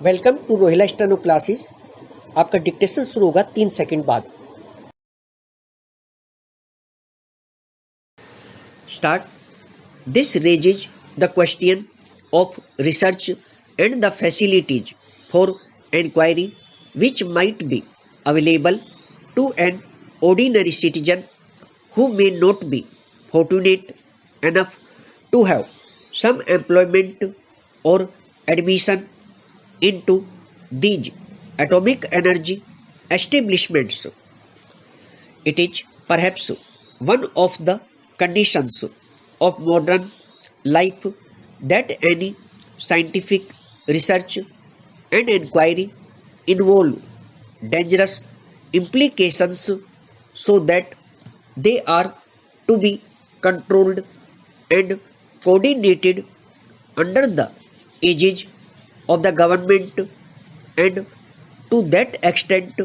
Welcome to Rohila steno classes. आपका dictation शुरू होगा 3 सेकंड बाद। Start. This raises the question of research and the facilities for enquiry which might be available to an ordinary citizen who may not be fortunate enough to have some employment or admission into these atomic energy establishments. It is perhaps one of the conditions of modern life that any scientific research and inquiry involve dangerous implications, so that they are to be controlled and coordinated under the aegis of the government, and to that extent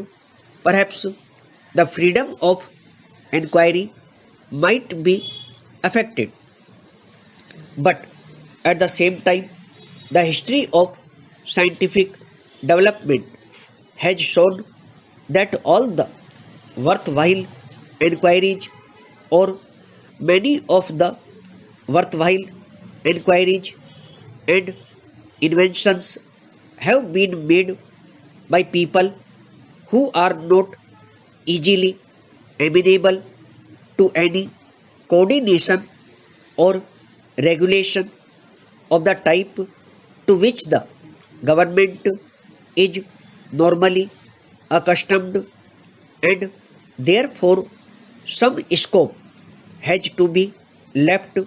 perhaps the freedom of inquiry might be affected. But at the same time, the history of scientific development has shown that all the worthwhile inquiries, or many of the worthwhile inquiries and inventions, have been made by people who are not easily amenable to any coordination or regulation of the type to which the government is normally accustomed, and therefore some scope has to be left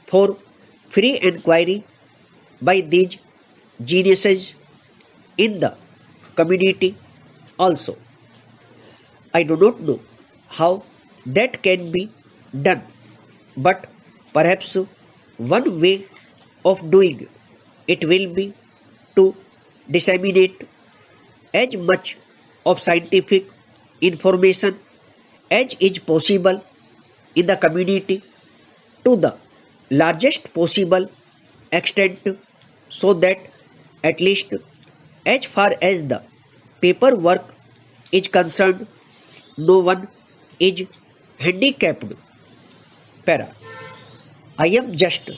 for free inquiry by these geniuses in the community also. I do not know how that can be done, but perhaps one way of doing it will be to disseminate as much of scientific information as is possible in the community to the largest possible extent, so that at least as far as the paperwork is concerned, no one is handicapped. Para. I am just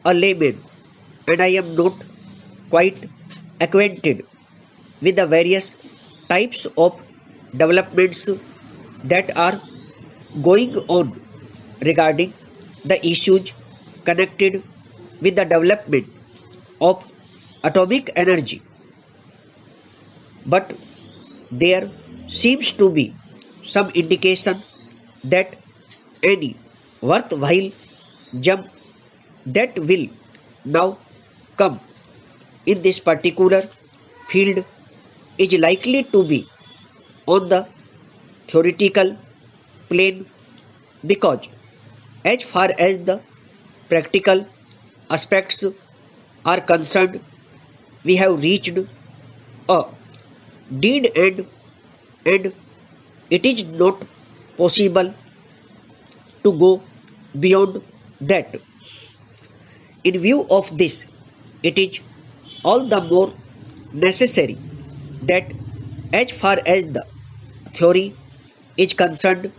a layman, and I am not quite acquainted with the various types of developments that are going on regarding the issues connected with the development of atomic energy. But there seems to be some indication that any worthwhile jump that will now come in this particular field is likely to be on the theoretical plane, because as far as the practical aspects are concerned, we have reached a dead end, and it is not possible to go beyond that. In view of this, it is all the more necessary that as far as the theory is concerned,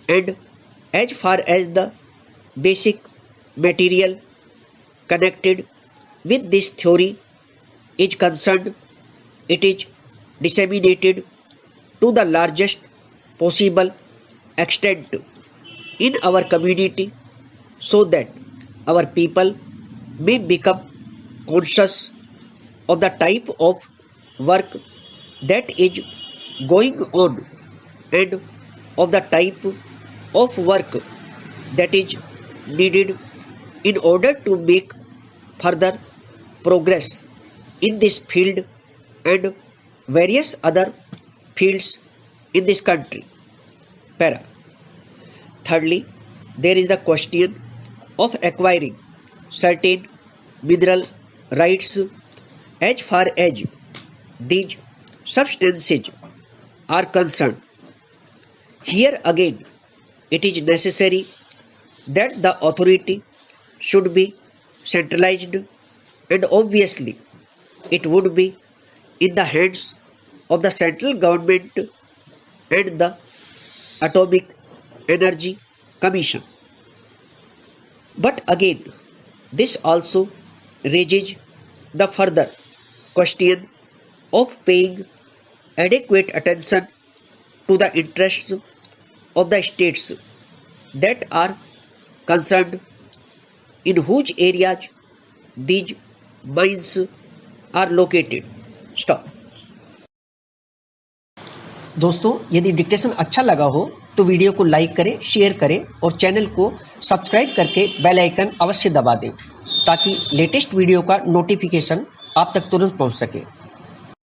and as far as the basic material connected with this theory is concerned, it is disseminated to the largest possible extent in our community, so that our people may become conscious of the type of work that is going on, and of the type of work that is needed in order to make further progress in this field and various other fields in this country. Para. Thirdly, there is the question of acquiring certain mineral rights as far as these substances are concerned. Here again, it is necessary that the authority should be centralized, and obviously it would be in the hands of the central government and the Atomic Energy Commission. But again, this also raises the further question of paying adequate attention to the interests of the states that are concerned, in whose areas these mines are located. Stop. दोस्तों, यदि dictation अच्छा लगा हो तो video को like करें, share करें और चैनल को सब्सक्राइब करके बेल आइकन अवश्य दबा दें ताकि लेटेस्ट वीडियो का नोटिफिकेशन आप तक तुरंत पहुंच सके।